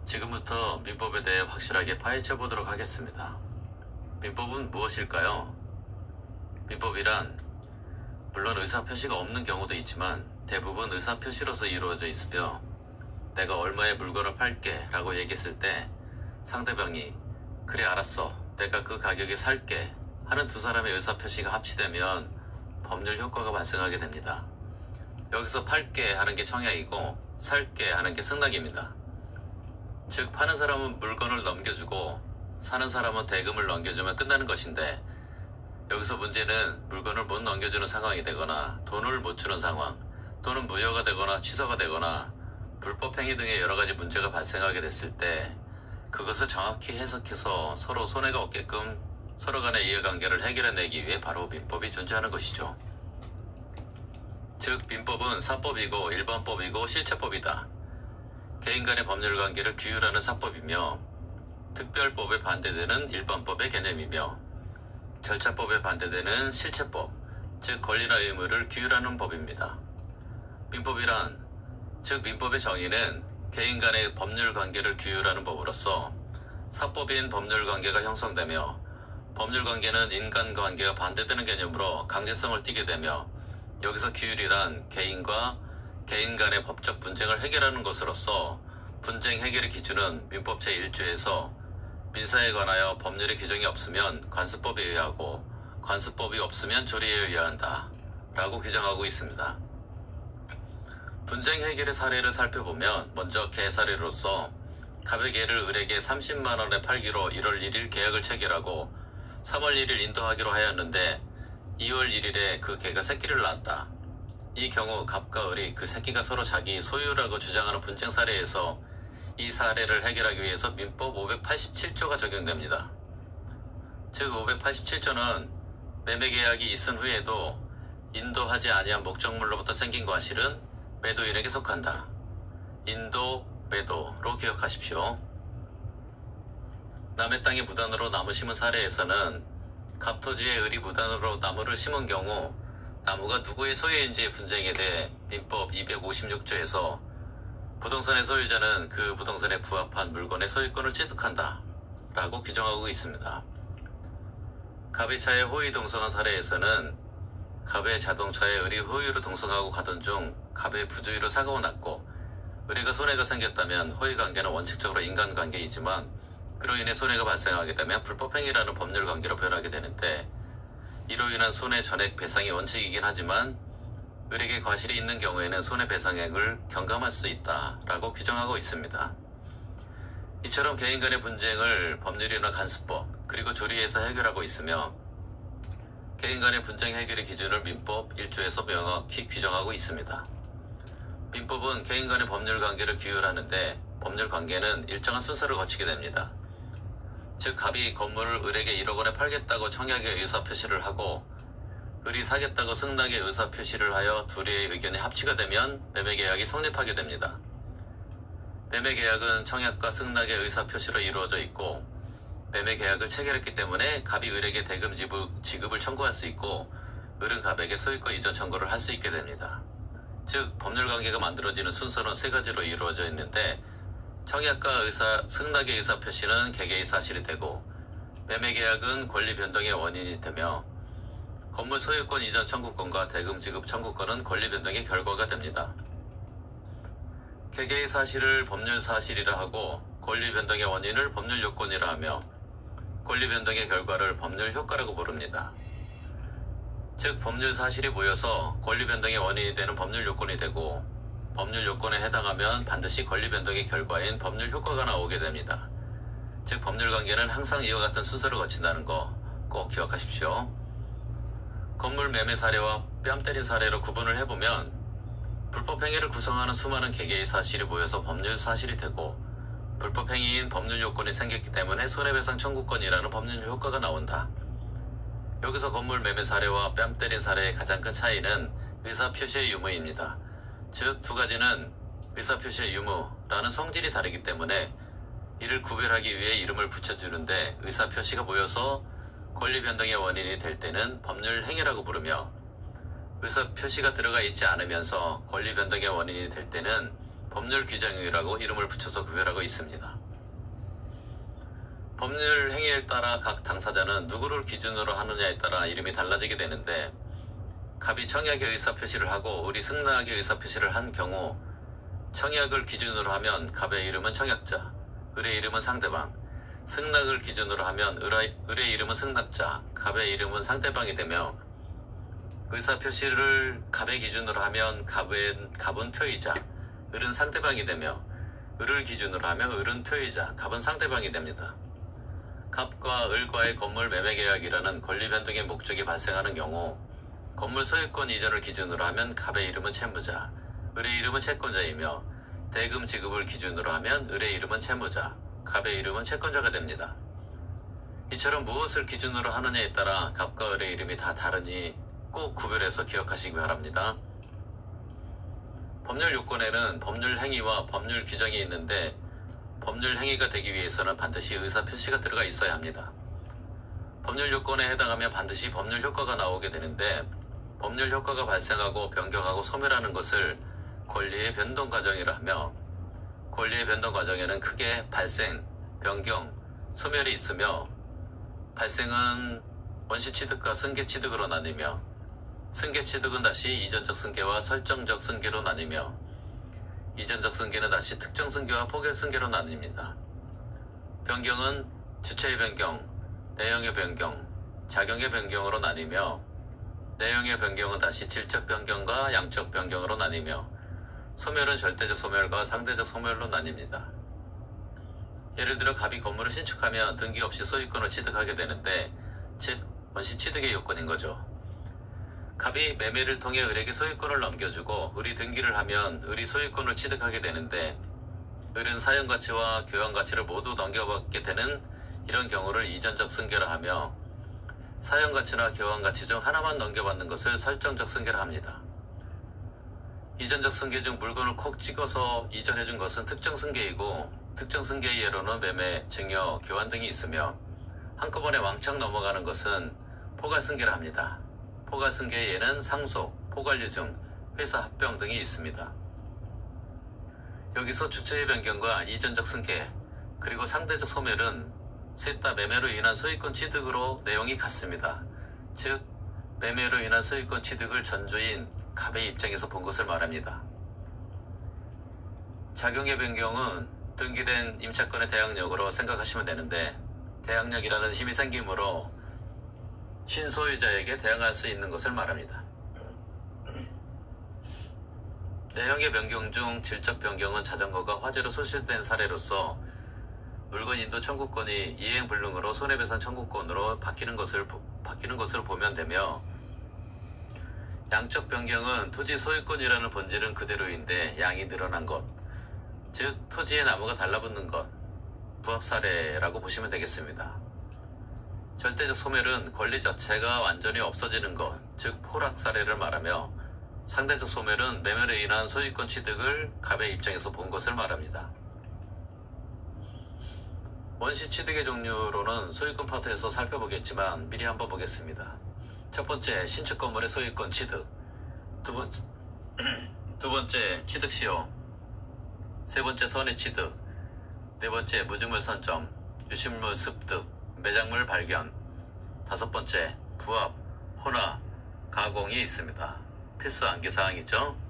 지금부터 민법에 대해 확실하게 파헤쳐 보도록 하겠습니다. 민법은 무엇일까요? 민법이란 물론 의사표시가 없는 경우도 있지만 대부분 의사표시로서 이루어져 있으며, 내가 얼마의 물건을 팔게 라고 얘기했을 때 상대방이 그래 알았어 내가 그 가격에 살게 하는 두 사람의 의사표시가 합치되면 법률 효과가 발생하게 됩니다. 여기서 팔게 하는 게 청약이고 살게 하는 게 승낙입니다. 즉 파는 사람은 물건을 넘겨주고 사는 사람은 대금을 넘겨주면 끝나는 것인데, 여기서 문제는 물건을 못 넘겨주는 상황이 되거나 돈을 못 주는 상황, 또는 무효가 되거나 취소가 되거나 불법행위 등의 여러가지 문제가 발생하게 됐을 때 그것을 정확히 해석해서 서로 손해가 없게끔 서로 간의 이해관계를 해결해내기 위해 바로 민법이 존재하는 것이죠. 즉 민법은 사법이고 일반법이고 실체법이다. 개인 간의 법률관계를 규율하는 사법이며, 특별법에 반대되는 일반법의 개념이며, 절차법에 반대되는 실체법, 즉 권리나 의무를 규율하는 법입니다. 민법이란, 즉 민법의 정의는 개인 간의 법률관계를 규율하는 법으로서 사법인 법률관계가 형성되며, 법률관계는 인간관계와 반대되는 개념으로 강제성을 띠게 되며, 여기서 규율이란 개인과 개인 간의 법적 분쟁을 해결하는 것으로서 분쟁 해결의 기준은 민법 제1조에서 민사에 관하여 법률의 규정이 없으면 관습법에 의하고 관습법이 없으면 조리에 의해야 한다 라고 규정하고 있습니다. 분쟁 해결의 사례를 살펴보면, 먼저 개 사례로서 갑의 개를 을에게 30만원에 팔기로 1월 1일 계약을 체결하고 3월 1일 인도하기로 하였는데 2월 1일에 그 개가 새끼를 낳았다. 이 경우 갑과 을이 그 새끼가 서로 자기 소유라고 주장하는 분쟁 사례에서 이 사례를 해결하기 위해서 민법 587조가 적용됩니다. 즉 587조는 매매계약이 있은 후에도 인도하지 아니한 목적물로부터 생긴 과실은 매도인에게 속한다. 인도, 매도로 기억하십시오. 남의 땅에 무단으로 나무 심은 사례에서는 갑토지에 을이 무단으로 나무를 심은 경우 나무가 누구의 소유인지의 분쟁에 대해 민법 256조에서 부동산의 소유자는 그 부동산에 부합한 물건의 소유권을 취득한다 라고 규정하고 있습니다. 갑의 차에 호의 동성한 사례에서는 갑의 자동차에 을이 호의로 동성하고 가던 중 갑의 부주의로 사고가 났고 을이가 손해가 생겼다면 호의관계는 원칙적으로 인간관계이지만 그로 인해 손해가 발생하게 되면 불법행위라는 법률관계로 변하게 되는데, 이로 인한 손해 전액 배상이 원칙이긴 하지만 을에게 과실이 있는 경우에는 손해배상액을 경감할 수 있다 라고 규정하고 있습니다. 이처럼 개인 간의 분쟁을 법률이나 간수법 그리고 조리에서 해결하고 있으며, 개인 간의 분쟁 해결의 기준을 민법 1조에서 명확히 규정하고 있습니다. 민법은 개인 간의 법률관계를 규율하는데 법률관계는 일정한 순서를 거치게 됩니다. 즉 갑이 건물을 을에게 1억 원에 팔겠다고 청약의 의사표시를 하고 을이 사겠다고 승낙의 의사표시를 하여 둘의 의견이 합치가 되면 매매계약이 성립하게 됩니다. 매매계약은 청약과 승낙의 의사표시로 이루어져 있고, 매매계약을 체결했기 때문에 갑이 을에게 대금 지급을 청구할 수 있고 을은 갑에게 소유권 이전 청구를 할 수 있게 됩니다. 즉 법률관계가 만들어지는 순서는 세 가지로 이루어져 있는데, 청약과 승낙의 의사표시는 개개의 사실이 되고, 매매계약은 권리 변동의 원인이 되며, 건물 소유권 이전 청구권과 대금 지급 청구권은 권리 변동의 결과가 됩니다. 개개의 사실을 법률 사실이라 하고 권리 변동의 원인을 법률 요건이라 하며 권리 변동의 결과를 법률 효과라고 부릅니다. 즉 법률 사실이 모여서 권리 변동의 원인이 되는 법률 요건이 되고, 법률 요건에 해당하면 반드시 권리 변동의 결과인 법률 효과가 나오게 됩니다. 즉 법률관계는 항상 이와 같은 순서를 거친다는 거 꼭 기억하십시오. 건물 매매 사례와 뺨 때린 사례로 구분을 해보면, 불법행위를 구성하는 수많은 개개의 사실이 모여서 법률 사실이 되고, 불법행위인 법률 요건이 생겼기 때문에 손해배상 청구권이라는 법률 효과가 나온다. 여기서 건물 매매 사례와 뺨 때린 사례의 가장 큰 차이는 의사표시의 유무입니다. 즉 두 가지는 의사표시의 유무라는 성질이 다르기 때문에 이를 구별하기 위해 이름을 붙여주는데, 의사표시가 모여서 권리 변동의 원인이 될 때는 법률 행위라고 부르며, 의사표시가 들어가 있지 않으면서 권리 변동의 원인이 될 때는 법률 규정이라고 이름을 붙여서 구별하고 있습니다. 법률 행위에 따라 각 당사자는 누구를 기준으로 하느냐에 따라 이름이 달라지게 되는데, 갑이 청약의 의사표시를 하고 을이 승낙의 의사표시를 한 경우 청약을 기준으로 하면 갑의 이름은 청약자, 을의 이름은 상대방, 승낙을 기준으로 하면 을의 이름은 승낙자, 갑의 이름은 상대방이 되며, 의사표시를 갑의 기준으로 하면 갑은 표의자, 을은 상대방이 되며, 을을 기준으로 하면 을은 표의자, 갑은 상대방이 됩니다. 갑과 을과의 건물 매매 계약이라는 권리 변동의 목적이 발생하는 경우 건물 소유권 이전을 기준으로 하면 갑의 이름은 채무자, 을의 이름은 채권자이며, 대금 지급을 기준으로 하면 을의 이름은 채무자, 갑의 이름은 채권자가 됩니다. 이처럼 무엇을 기준으로 하느냐에 따라 갑과 을의 이름이 다 다르니 꼭 구별해서 기억하시기 바랍니다. 법률 요건에는 법률 행위와 법률 규정이 있는데, 법률 행위가 되기 위해서는 반드시 의사표시가 들어가 있어야 합니다. 법률 요건에 해당하면 반드시 법률 효과가 나오게 되는데, 법률 효과가 발생하고 변경하고 소멸하는 것을 권리의 변동 과정이라 하며, 권리의 변동 과정에는 크게 발생, 변경, 소멸이 있으며, 발생은 원시취득과 승계취득으로 나뉘며, 승계취득은 다시 이전적 승계와 설정적 승계로 나뉘며, 이전적 승계는 다시 특정 승계와 포괄 승계로 나뉩니다. 변경은 주체의 변경, 내용의 변경, 작용의 변경으로 나뉘며, 내용의 변경은 다시 질적 변경과 양적 변경으로 나뉘며, 소멸은 절대적 소멸과 상대적 소멸로 나뉩니다. 예를 들어 갑이 건물을 신축하면 등기 없이 소유권을 취득하게 되는데, 즉 원시취득의 요건인 거죠. 갑이 매매를 통해 을에게 소유권을 넘겨주고 을이 등기를 하면 을이 소유권을 취득하게 되는데, 을은 사용가치와 교환가치를 모두 넘겨받게 되는 이런 경우를 이전적 승계라 하며, 사용가치나 교환가치 중 하나만 넘겨받는 것을 설정적 승계라 합니다. 이전적 승계 중 물건을 콕 찍어서 이전해준 것은 특정 승계이고, 특정 승계의 예로는 매매, 증여, 교환 등이 있으며, 한꺼번에 왕창 넘어가는 것은 포괄 승계라 합니다. 포괄 승계의 예는 상속, 포괄유증, 회사 합병 등이 있습니다. 여기서 주체의 변경과 이전적 승계, 그리고 상대적 소멸은 셋 다 매매로 인한 소유권 취득으로 내용이 같습니다. 즉 매매로 인한 소유권 취득을 전주인 갑의 입장에서 본 것을 말합니다. 작용의 변경은 등기된 임차권의 대항력으로 생각하시면 되는데, 대항력이라는 힘이 생기므로 신소유자에게 대항할 수 있는 것을 말합니다. 내용의 변경 중 질적 변경은 자전거가 화재로 소실된 사례로서 물건 인도 청구권이 이행불능으로 손해배상 청구권으로 바뀌는 것을 보면 되며, 양적 변경은 토지 소유권이라는 본질은 그대로인데 양이 늘어난 것, 즉 토지에 나무가 달라붙는 것, 부합 사례라고 보시면 되겠습니다. 절대적 소멸은 권리 자체가 완전히 없어지는 것, 즉 포락 사례를 말하며, 상대적 소멸은 매매로 인한 소유권 취득을 갑의 입장에서 본 것을 말합니다. 원시 취득의 종류로는 소유권 파트에서 살펴보겠지만 미리 한번 보겠습니다. 첫 번째, 신축 건물의 소유권 취득. 두 번째, 취득 시효. 세 번째, 선의 취득. 네 번째, 무주물 선점, 유실물 습득, 매장물 발견. 다섯 번째, 부합, 혼화, 가공이 있습니다. 필수 암기사항이죠.